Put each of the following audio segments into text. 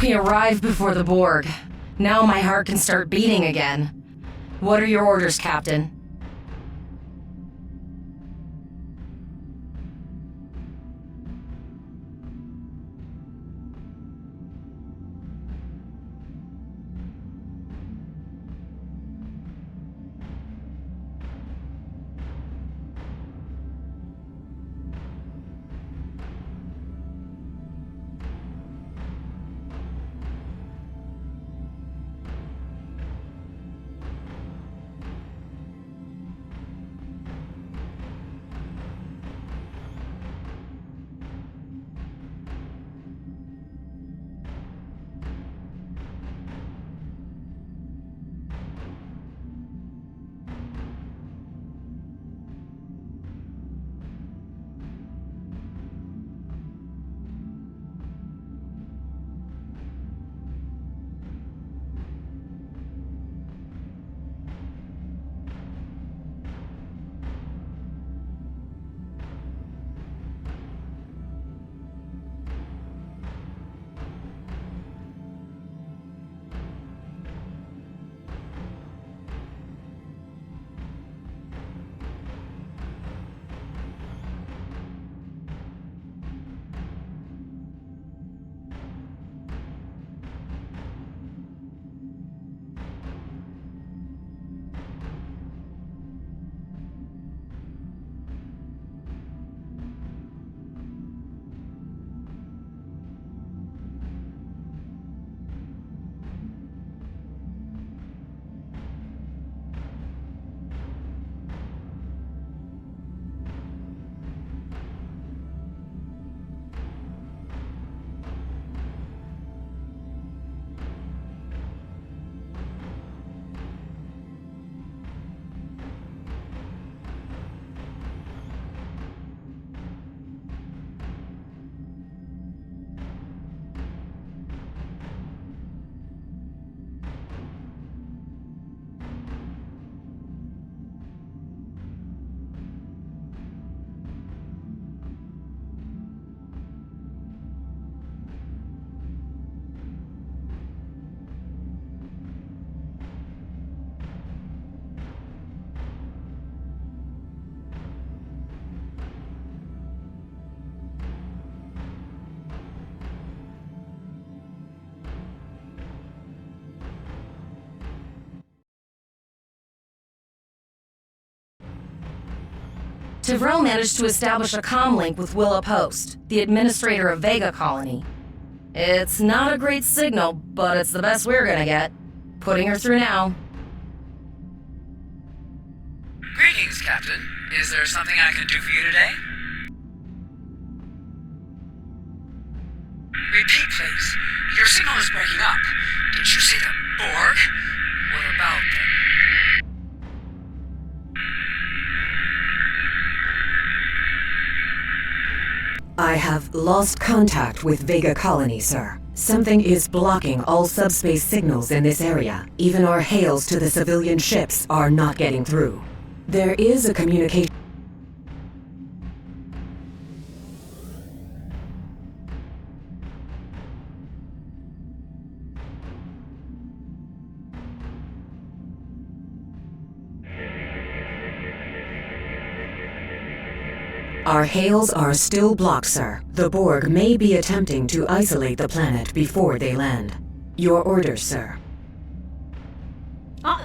We arrived before the Borg. Now my heart can start beating again. What are your orders, Captain? Tyrell managed to establish a comm link with Willa Post, the administrator of Vega Colony. It's not a great signal, but it's the best we're gonna get. Putting her through now. Greetings, Captain. Is there something I can do for you today? Repeat, please. Your signal is breaking up. Did you say the Borg? What about them? I have lost contact with Vega Colony, sir. Something is blocking all subspace signals in this area. Even our hails to the civilian ships are not getting through. There is a communication... Our hails are still blocked, sir. The Borg may be attempting to isolate the planet before they land. Your orders, sir.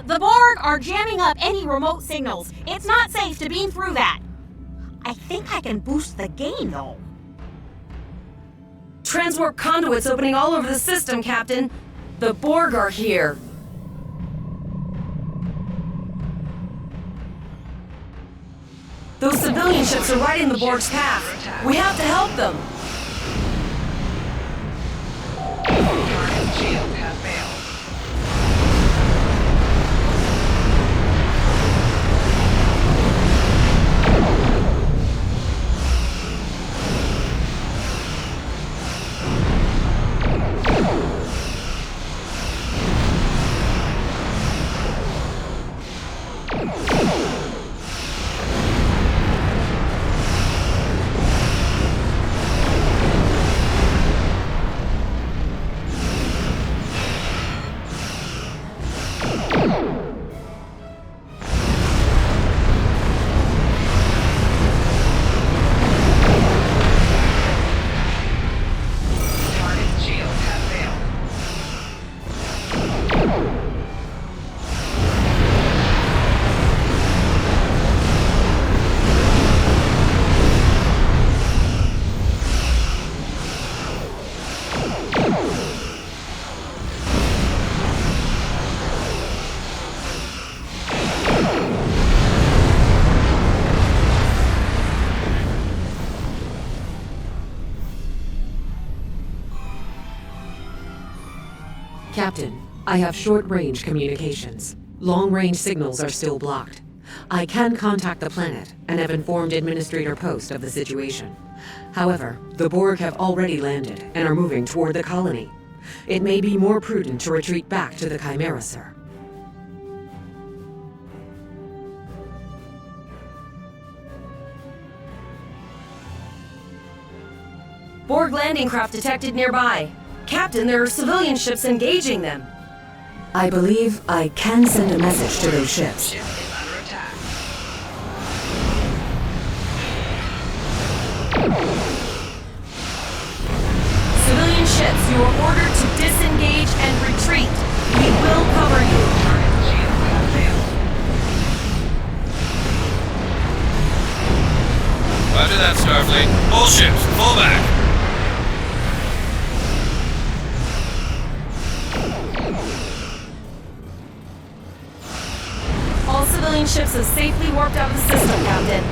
The Borg are jamming up any remote signals. It's not safe to beam through that. I think I can boost the gain, though. Transwarp conduits opening all over the system, Captain. The Borg are here. Those civilian ships are right in the Borg's path. We have to help them. Target shields have failed. Captain, I have short-range communications. Long-range signals are still blocked. I can contact the planet and have informed Administrator Post of the situation. However, the Borg have already landed and are moving toward the colony. It may be more prudent to retreat back to the Chimera, sir. Borg landing craft detected nearby. Captain, there are civilian ships engaging them. I believe I can send a message to those ships. Ship is under attack. Civilian ships, you are ordered to disengage and retreat. We will cover you. Target shields have failed. Roger that, Starfleet. All ships, fall back. All civilian ships have safely warped out of the system, Captain.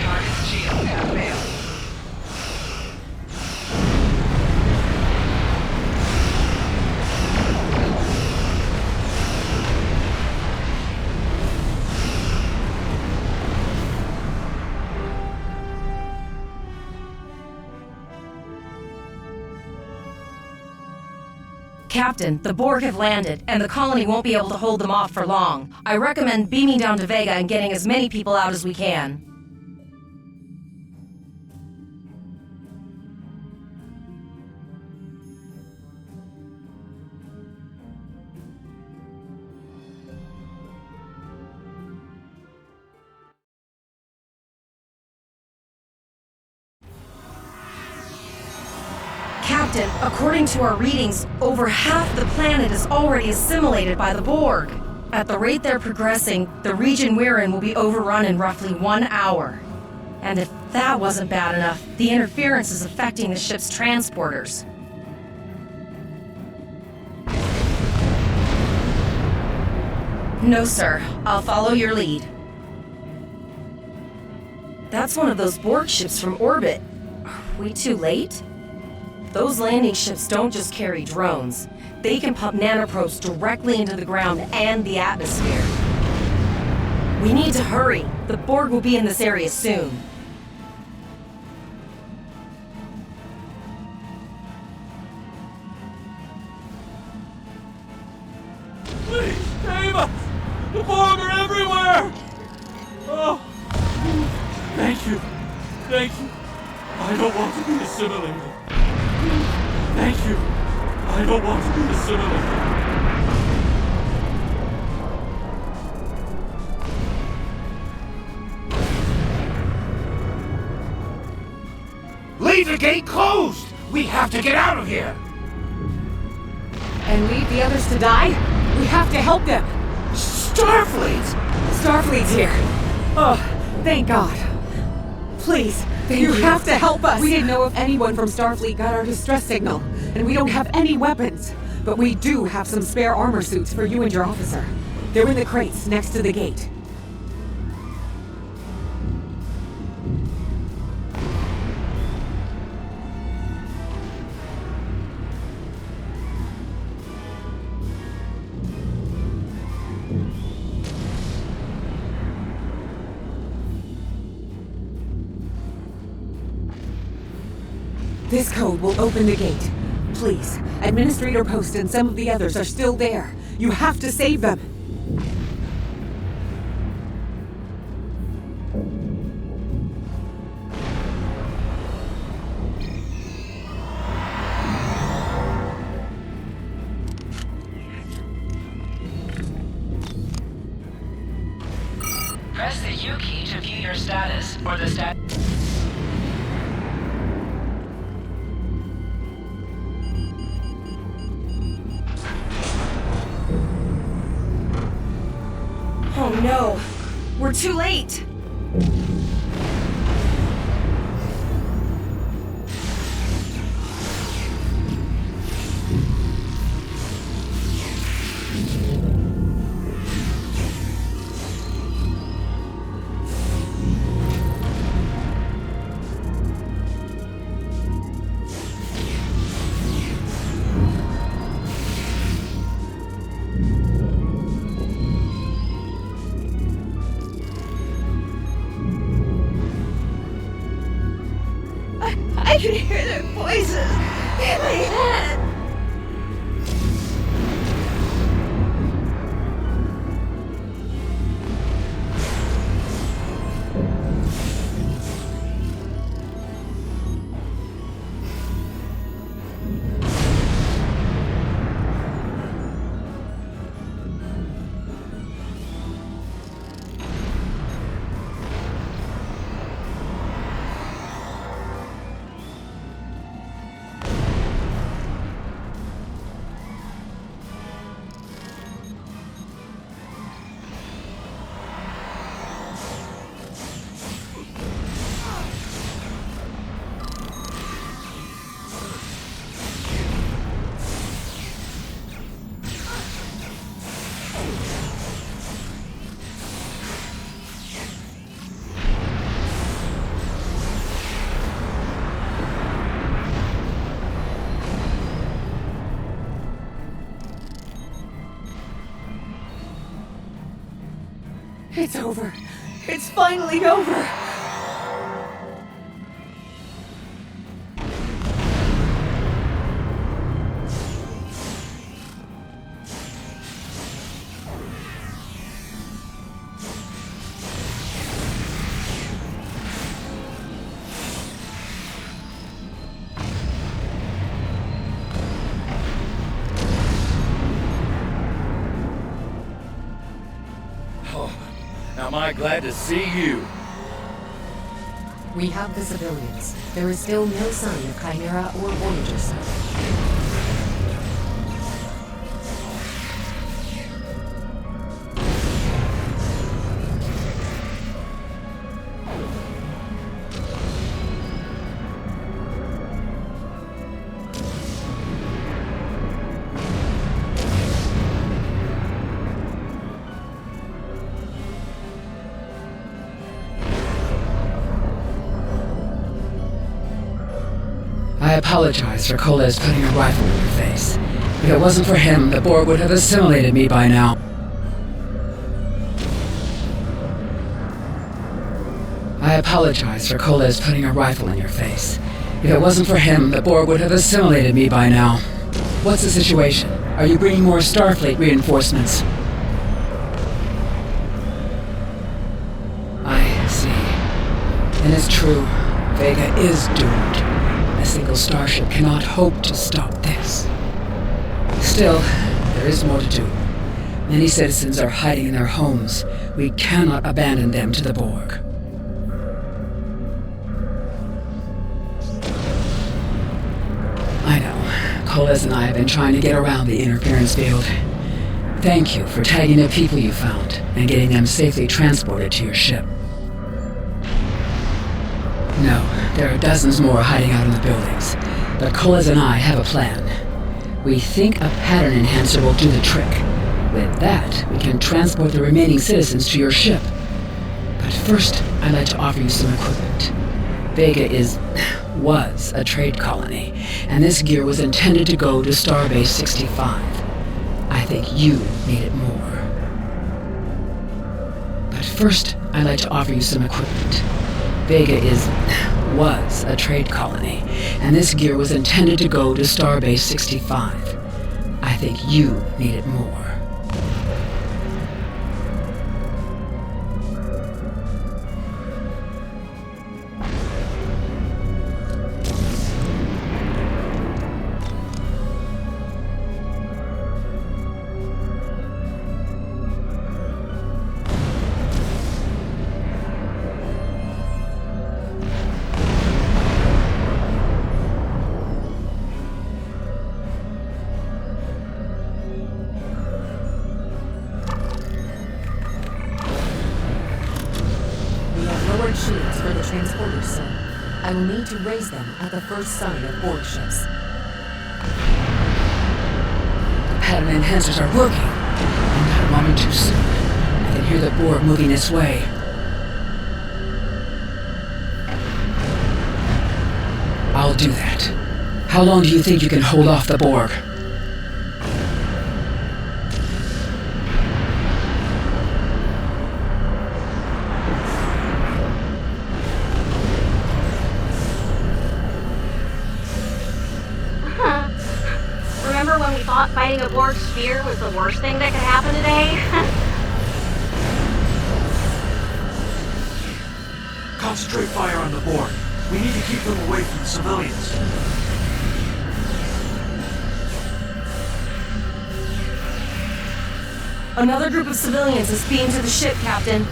Target shields have failed. Captain, the Borg have landed, and the colony won't be able to hold them off for long. I recommend beaming down to Vega and getting as many people out as we can. Captain, according to our readings, over half the planet is already assimilated by the Borg. At the rate they're progressing, the region we're in will be overrun in roughly 1 hour. And if that wasn't bad enough, the interference is affecting the ship's transporters. No, sir. I'll follow your lead. That's one of those Borg ships from orbit. Are we too late? Those landing ships don't just carry drones. They can pump nanoprobes directly into the ground and the atmosphere. We need to hurry. The Borg will be in this area soon. Please, save us! The Borg are everywhere! Oh, thank you. Thank you. I don't want to be assimilated. Thank you. I don't want to be assimilated. Leave the gate closed! We have to get out of here! And leave the others to die? We have to help them! Starfleet! Starfleet's here! Oh, thank God. Please, you have to help us! We didn't know if anyone from Starfleet got our distress signal, and we don't have any weapons. But we do have some spare armor suits for you and your officer. They're in the crates next to the gate. This code will open the gate. Please, Administrator Post and some of the others are still there. You have to save them. Press the U key to view your status, or the stat. Oh no! We're too late! can hear their voices in my head. It's over. It's finally over. Am I glad to see you? We have the civilians. There is still no sign of Chimera or Voyager, sir. I apologize for Koles putting a rifle in your face. If it wasn't for him, the Borg would have assimilated me by now. I apologize for Koles putting a rifle in your face. If it wasn't for him, the Borg would have assimilated me by now. What's the situation? Are you bringing more Starfleet reinforcements? I see. And it's true. Vega is doomed. A single starship cannot hope to stop this. Still, there is more to do. Many citizens are hiding in their homes. We cannot abandon them to the Borg. I know. Koles and I have been trying to get around the interference field. Thank you for tagging the people you found and getting them safely transported to your ship. No, there are dozens more hiding out in the buildings, but Koles and I have a plan. We think a pattern enhancer will do the trick. With that, we can transport the remaining citizens to your ship. But first, I'd like to offer you some equipment. Vega was a trade colony, and this gear was intended to go to Starbase 65. I think you need it more. But first, I'd like to offer you some equipment. Vega was a trade colony, and this gear was intended to go to Starbase 65. I think you need it more. Shields for the transporters, sir. I will need to raise them at the first sign of Borg ships. The pattern enhancers are working. I'm not alarming too soon. I can hear the Borg moving its way. I'll do that. How long do you think you can hold off the Borg? think a Borg sphere was the worst thing that could happen today? Concentrate fire on the Borg. We need to keep them away from the civilians. Another group of civilians is beamed to the ship, Captain.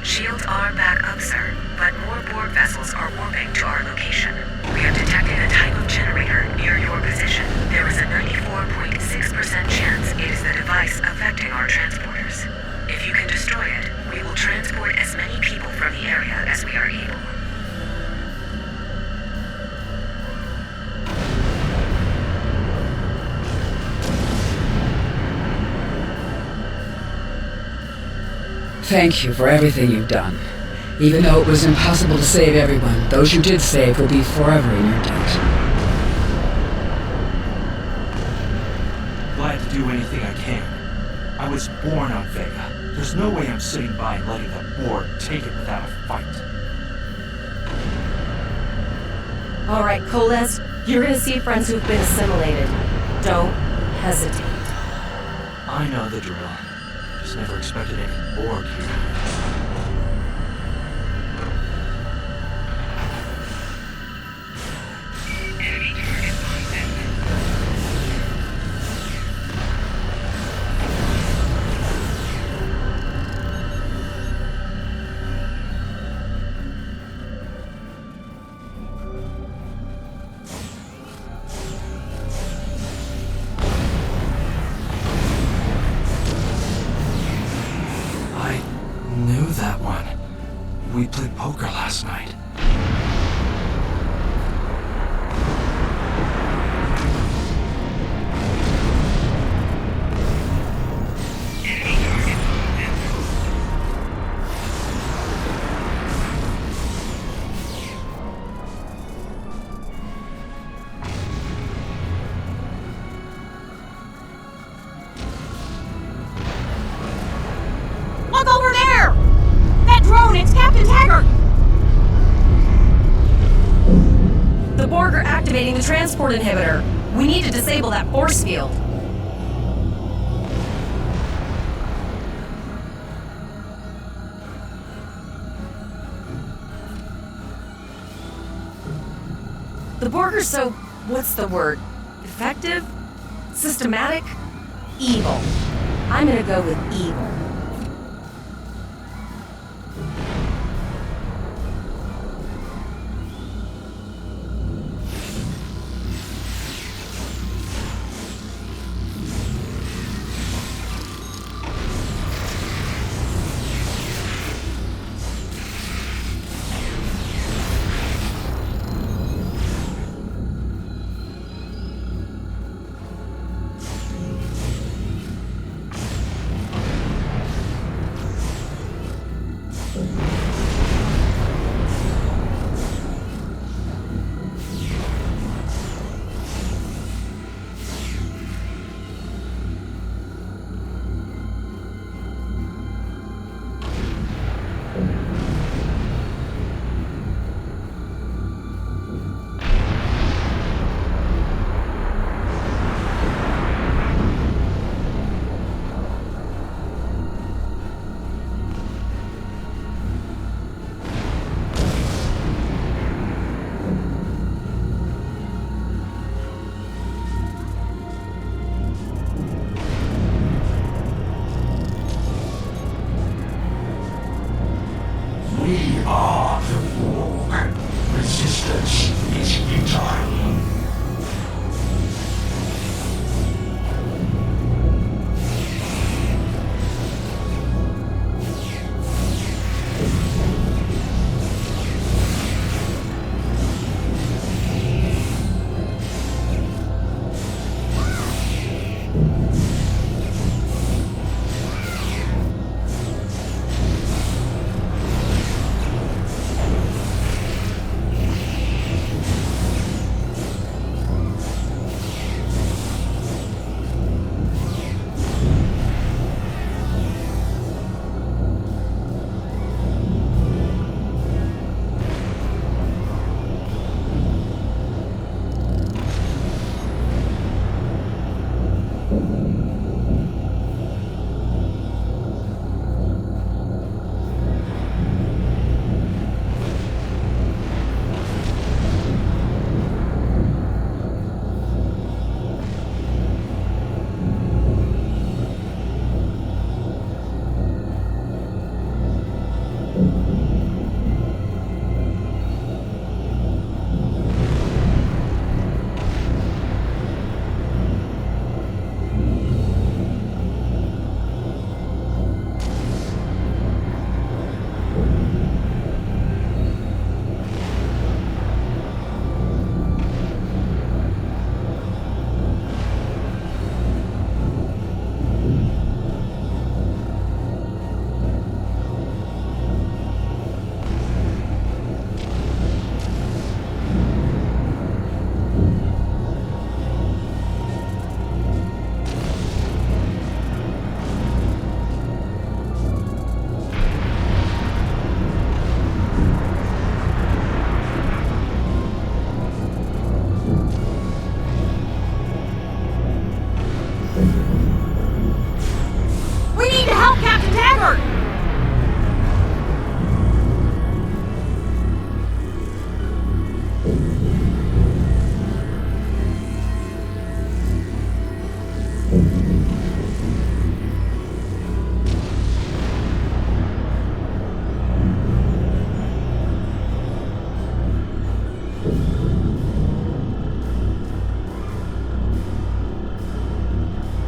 Shields are back up, sir, but more Borg vessels are warping to our location. We have detected a type of generator near your position. There is a 94.6% chance it is the device affecting our transporters. If you can destroy it, we will transport as many people from the area as we are able. Thank you for everything you've done. Even though it was impossible to save everyone, those you did save will be forever in your debt. Glad to do anything I can. I was born on Vega. There's no way I'm sitting by and letting the Borg take it without a fight. All right, Koles, you're gonna see friends who've been assimilated. Don't hesitate. I know the drill. Just never expected any Borg here. Knew that one. We played poker last night. Look over there! That drone, it's Captain Taggart! The Borg are activating the transport inhibitor. We need to disable that force field. The Borg are so, what's the word? Effective? Systematic? Evil. I'm gonna go with evil.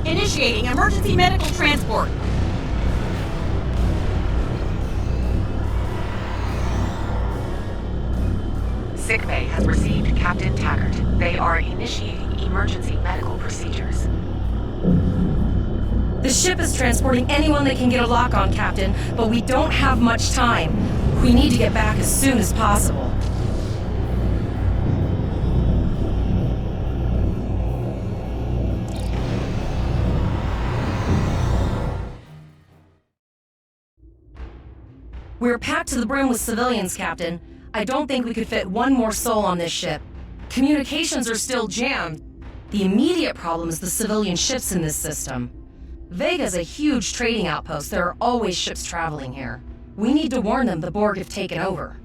Initiating emergency medical transport. Sickbay has received Captain Taggart. They are initiating emergency medical procedures. The ship is transporting anyone they can get a lock on, Captain, but we don't have much time. We need to get back as soon as possible. We're packed to the brim with civilians, Captain. I don't think we could fit one more soul on this ship. Communications are still jammed. The immediate problem is the civilian ships in this system. Vega's a huge trading outpost. There are always ships traveling here. We need to warn them the Borg have taken over.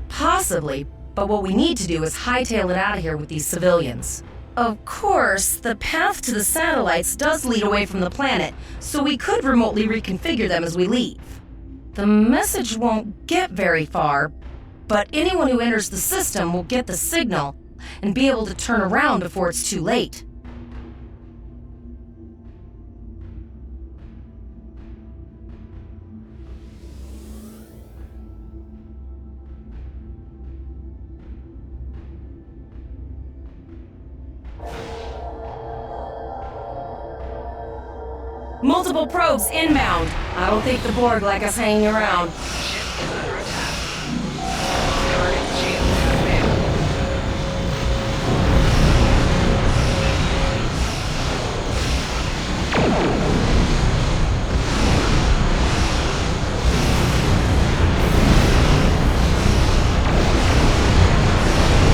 Possibly, but what we need to do is hightail it out of here with these civilians. Of course, the path to the satellites does lead away from the planet, so we could remotely reconfigure them as we leave. The message won't get very far, but anyone who enters the system will get the signal and be able to turn around before it's too late. Multiple probes inbound. I don't think the Borg like us hanging around. Ship is under attack. Target shield has failed. Target shield has failed.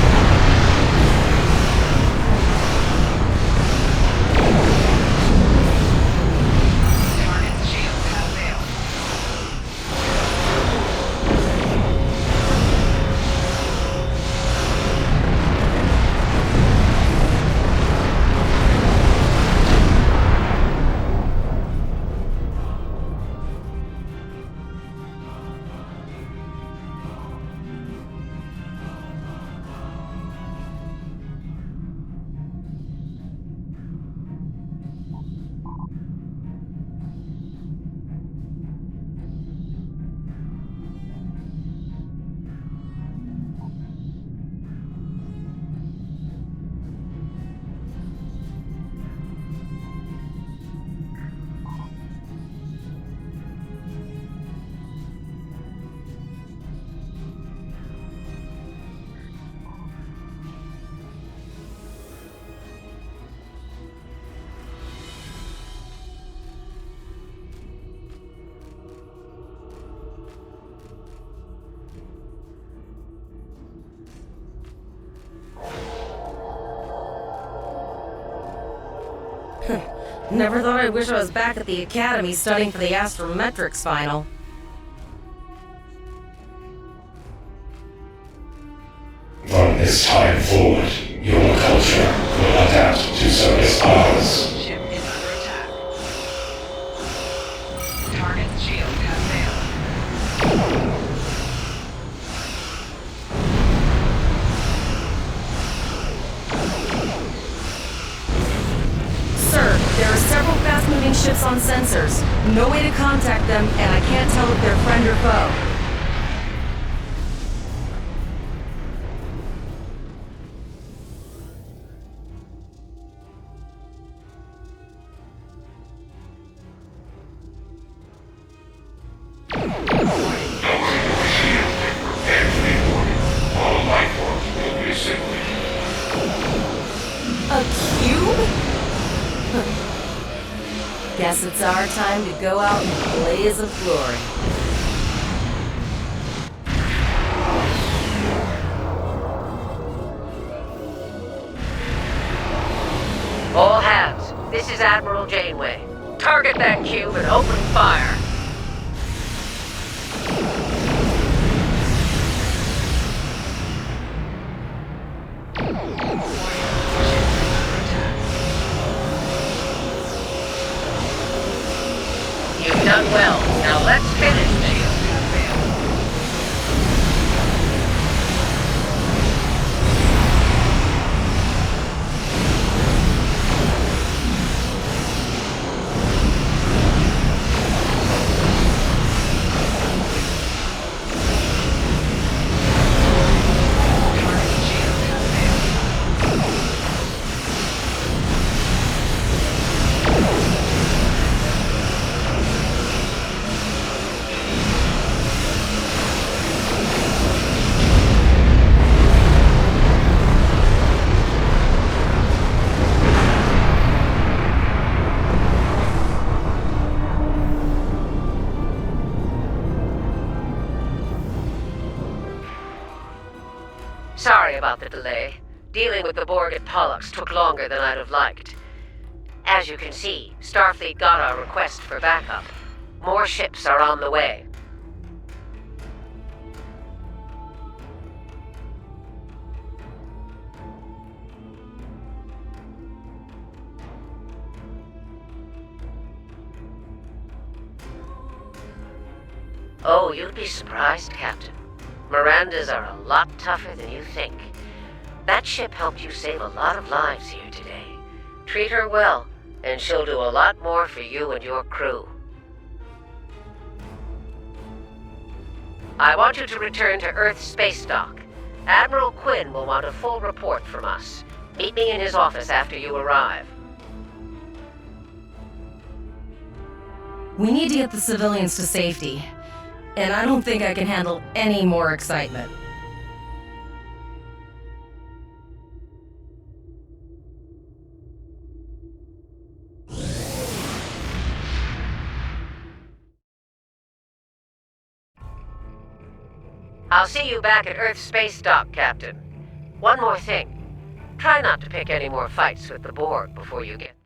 Never thought I'd wish I was back at the academy studying for the astrometrics final. From this time forward, your culture will adapt to service ours. Ship is under attack. Target shield has failed. Sir, there are several fast-moving ships on sensors. No way to contact them, and I can't tell if they're friend or foe. All life forms will be assimilated. A cube? Guess it's our time to go out in a blaze of glory. All hands, this is Admiral Janeway. Target that cube and open fire. Sorry about the delay. Dealing with the Borg at Pollux took longer than I'd have liked. As you can see, Starfleet got our request for backup. More ships are on the way. Oh, you'd be surprised, Captain. Mirandas are a lot tougher than you think. That ship helped you save a lot of lives here today. Treat her well, and she'll do a lot more for you and your crew. I want you to return to Earth's space dock. Admiral Quinn will want a full report from us. Meet me in his office after you arrive. We need to get the civilians to safety, and I don't think I can handle any more excitement. I'll see you back at Earth's space dock, Captain. One more thing. Try not to pick any more fights with the Borg before you get...